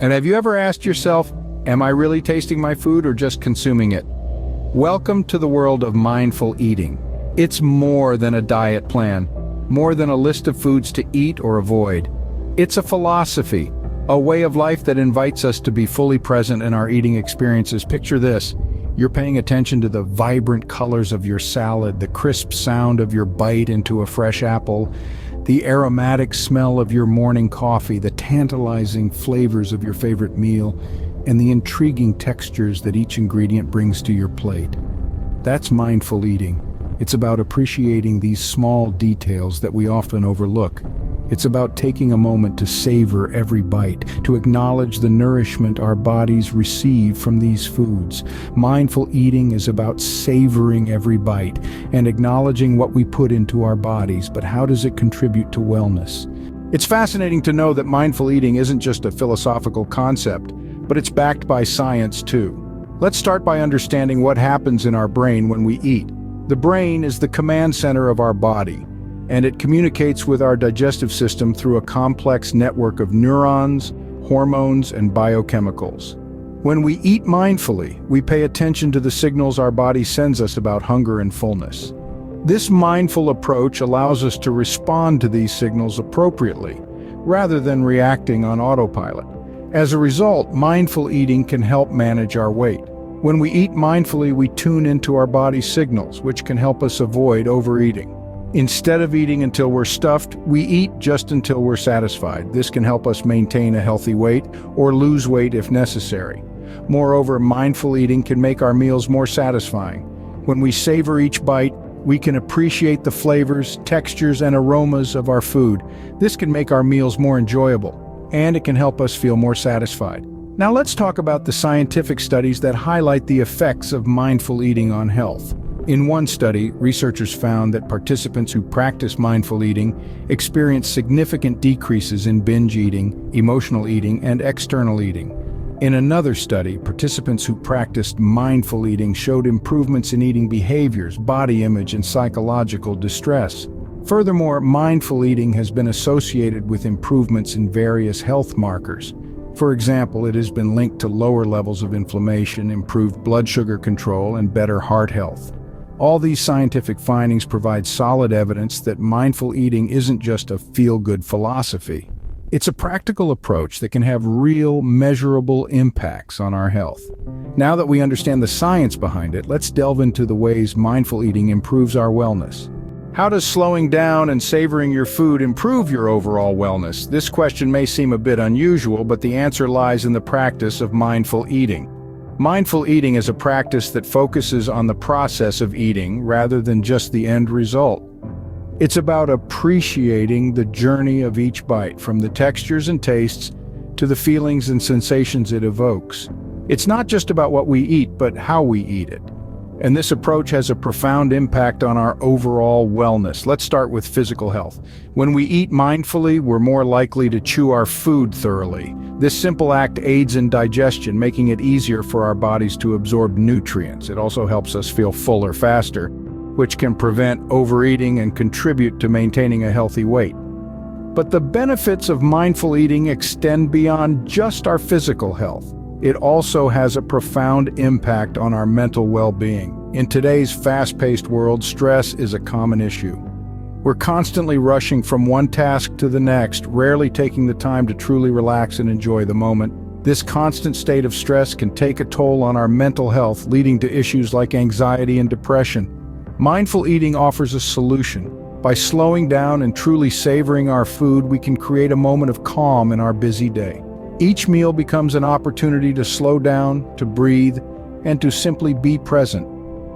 And have you ever asked yourself, am I really tasting my food or just consuming it? Welcome to the world of mindful eating. It's more than a diet plan, more than a list of foods to eat or avoid. It's a philosophy, a way of life that invites us to be fully present in our eating experiences. Picture this. You're paying attention to the vibrant colors of your salad, the crisp sound of your bite into a fresh apple, the aromatic smell of your morning coffee, the tantalizing flavors of your favorite meal, and the intriguing textures that each ingredient brings to your plate. That's mindful eating. It's about appreciating these small details that we often overlook. It's about taking a moment to savor every bite, to acknowledge the nourishment our bodies receive from these foods. Mindful eating is about savoring every bite and acknowledging what we put into our bodies, but how does it contribute to wellness? It's fascinating to know that mindful eating isn't just a philosophical concept, but it's backed by science too. Let's start by understanding what happens in our brain when we eat. The brain is the command center of our body, and it communicates with our digestive system through a complex network of neurons, hormones, and biochemicals. When we eat mindfully, we pay attention to the signals our body sends us about hunger and fullness. This mindful approach allows us to respond to these signals appropriately, rather than reacting on autopilot. As a result, mindful eating can help manage our weight. When we eat mindfully, we tune into our body's signals, which can help us avoid overeating. Instead of eating until we're stuffed, we eat just until we're satisfied. This can help us maintain a healthy weight or lose weight if necessary. Moreover, mindful eating can make our meals more satisfying. When we savor each bite, we can appreciate the flavors, textures, and aromas of our food. This can make our meals more enjoyable, and it can help us feel more satisfied. Now let's talk about the scientific studies that highlight the effects of mindful eating on health. In one study, researchers found that participants who practice mindful eating experienced significant decreases in binge eating, emotional eating, and external eating. In another study, participants who practiced mindful eating showed improvements in eating behaviors, body image, and psychological distress. Furthermore, mindful eating has been associated with improvements in various health markers. For example, it has been linked to lower levels of inflammation, improved blood sugar control, and better heart health. All these scientific findings provide solid evidence that mindful eating isn't just a feel-good philosophy. It's a practical approach that can have real, measurable impacts on our health. Now that we understand the science behind it, let's delve into the ways mindful eating improves our wellness. How does slowing down and savoring your food improve your overall wellness? This question may seem a bit unusual, but the answer lies in the practice of mindful eating. Mindful eating is a practice that focuses on the process of eating rather than just the end result. It's about appreciating the journey of each bite, from the textures and tastes to the feelings and sensations it evokes. It's not just about what we eat, but how we eat it. And this approach has a profound impact on our overall wellness. Let's start with physical health. When we eat mindfully, we're more likely to chew our food thoroughly. This simple act aids in digestion, making it easier for our bodies to absorb nutrients. It also helps us feel fuller faster, which can prevent overeating and contribute to maintaining a healthy weight. But the benefits of mindful eating extend beyond just our physical health. It also has a profound impact on our mental well-being. In today's fast-paced world, stress is a common issue. We're constantly rushing from one task to the next, rarely taking the time to truly relax and enjoy the moment. This constant state of stress can take a toll on our mental health, leading to issues like anxiety and depression. Mindful eating offers a solution. By slowing down and truly savoring our food, we can create a moment of calm in our busy day. Each meal becomes an opportunity to slow down, to breathe, and to simply be present.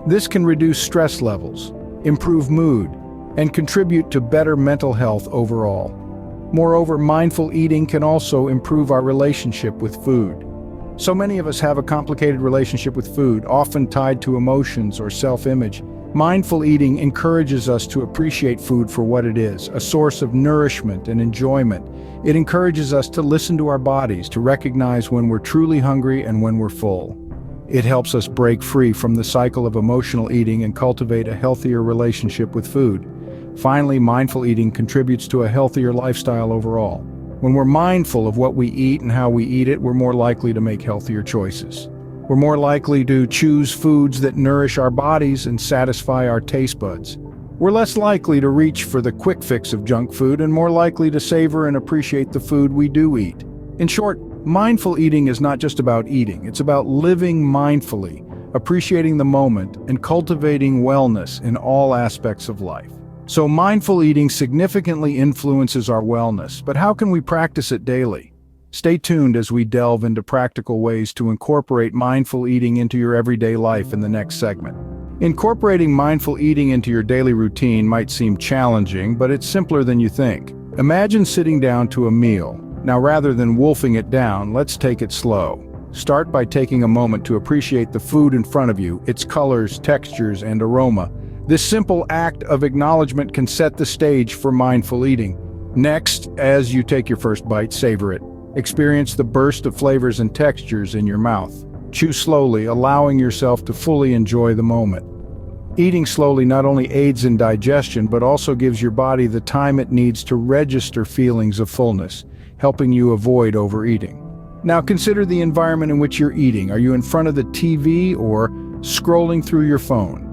This can reduce stress levels, improve mood, and contribute to better mental health overall. Moreover, mindful eating can also improve our relationship with food. So many of us have a complicated relationship with food, often tied to emotions or self-image. Mindful eating encourages us to appreciate food for what it is, a source of nourishment and enjoyment. It encourages us to listen to our bodies, to recognize when we're truly hungry and when we're full. It helps us break free from the cycle of emotional eating and cultivate a healthier relationship with food. Finally, mindful eating contributes to a healthier lifestyle overall. When we're mindful of what we eat and how we eat it, we're more likely to make healthier choices. We're more likely to choose foods that nourish our bodies and satisfy our taste buds. We're less likely to reach for the quick fix of junk food and more likely to savor and appreciate the food we do eat. In short, mindful eating is not just about eating, it's about living mindfully, appreciating the moment, and cultivating wellness in all aspects of life. So mindful eating significantly influences our wellness, but how can we practice it daily? Stay tuned as we delve into practical ways to incorporate mindful eating into your everyday life in the next segment. Incorporating mindful eating into your daily routine might seem challenging, but it's simpler than you think. Imagine sitting down to a meal. Now, rather than wolfing it down, let's take it slow. Start by taking a moment to appreciate the food in front of you, its colors, textures, and aroma. This simple act of acknowledgement can set the stage for mindful eating. Next, as you take your first bite, savor it. Experience the burst of flavors and textures in your mouth. Chew slowly, allowing yourself to fully enjoy the moment. Eating slowly not only aids in digestion, but also gives your body the time it needs to register feelings of fullness, helping you avoid overeating. Now consider the environment in which you're eating. Are you in front of the TV or scrolling through your phone?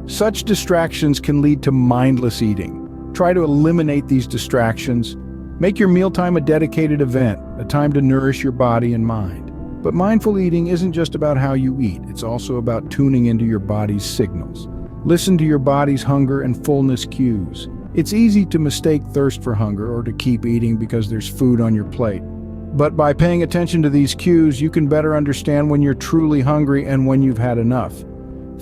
Such distractions can lead to mindless eating. Try to eliminate these distractions. Make your mealtime a dedicated event, a time to nourish your body and mind. But mindful eating isn't just about how you eat, it's also about tuning into your body's signals. Listen to your body's hunger and fullness cues. It's easy to mistake thirst for hunger or to keep eating because there's food on your plate. But by paying attention to these cues, you can better understand when you're truly hungry and when you've had enough.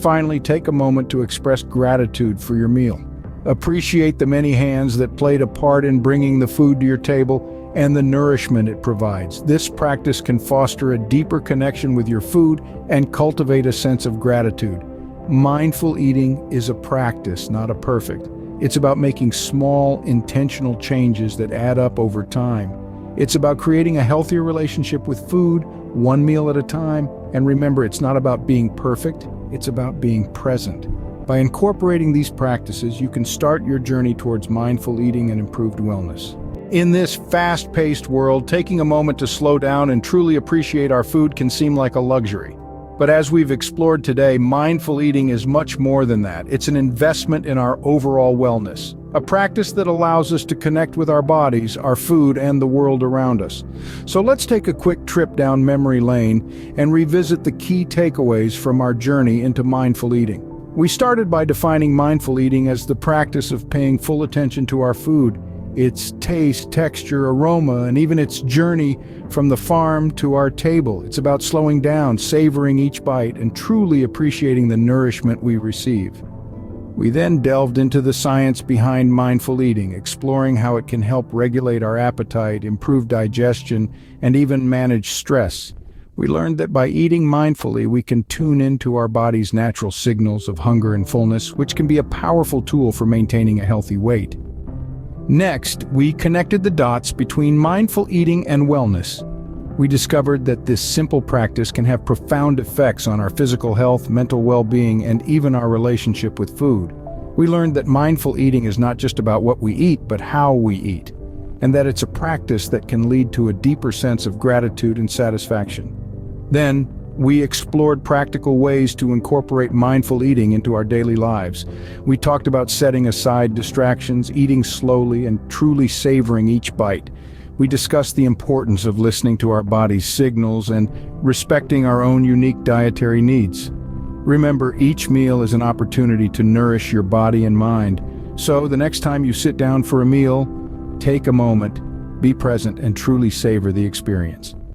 Finally, take a moment to express gratitude for your meal. Appreciate the many hands that played a part in bringing the food to your table and the nourishment it provides. This practice can foster a deeper connection with your food and cultivate a sense of gratitude. Mindful eating is a practice, not a perfect. It's about making small, intentional changes that add up over time. It's about creating a healthier relationship with food, one meal at a time. And remember, it's not about being perfect, it's about being present. By incorporating these practices, you can start your journey towards mindful eating and improved wellness. In this fast-paced world, taking a moment to slow down and truly appreciate our food can seem like a luxury. But as we've explored today, mindful eating is much more than that. It's an investment in our overall wellness, a practice that allows us to connect with our bodies, our food, and the world around us. So let's take a quick trip down memory lane and revisit the key takeaways from our journey into mindful eating. We started by defining mindful eating as the practice of paying full attention to our food, its taste, texture, aroma, and even its journey from the farm to our table. It's about slowing down, savoring each bite, and truly appreciating the nourishment we receive. We then delved into the science behind mindful eating, exploring how it can help regulate our appetite, improve digestion, and even manage stress. We learned that by eating mindfully, we can tune into our body's natural signals of hunger and fullness, which can be a powerful tool for maintaining a healthy weight. Next, we connected the dots between mindful eating and wellness. We discovered that this simple practice can have profound effects on our physical health, mental well-being, and even our relationship with food. We learned that mindful eating is not just about what we eat, but how we eat, and that it's a practice that can lead to a deeper sense of gratitude and satisfaction. Then, we explored practical ways to incorporate mindful eating into our daily lives. We talked about setting aside distractions, eating slowly, and truly savoring each bite. We discussed the importance of listening to our body's signals and respecting our own unique dietary needs. Remember, each meal is an opportunity to nourish your body and mind. So, the next time you sit down for a meal, take a moment, be present, and truly savor the experience.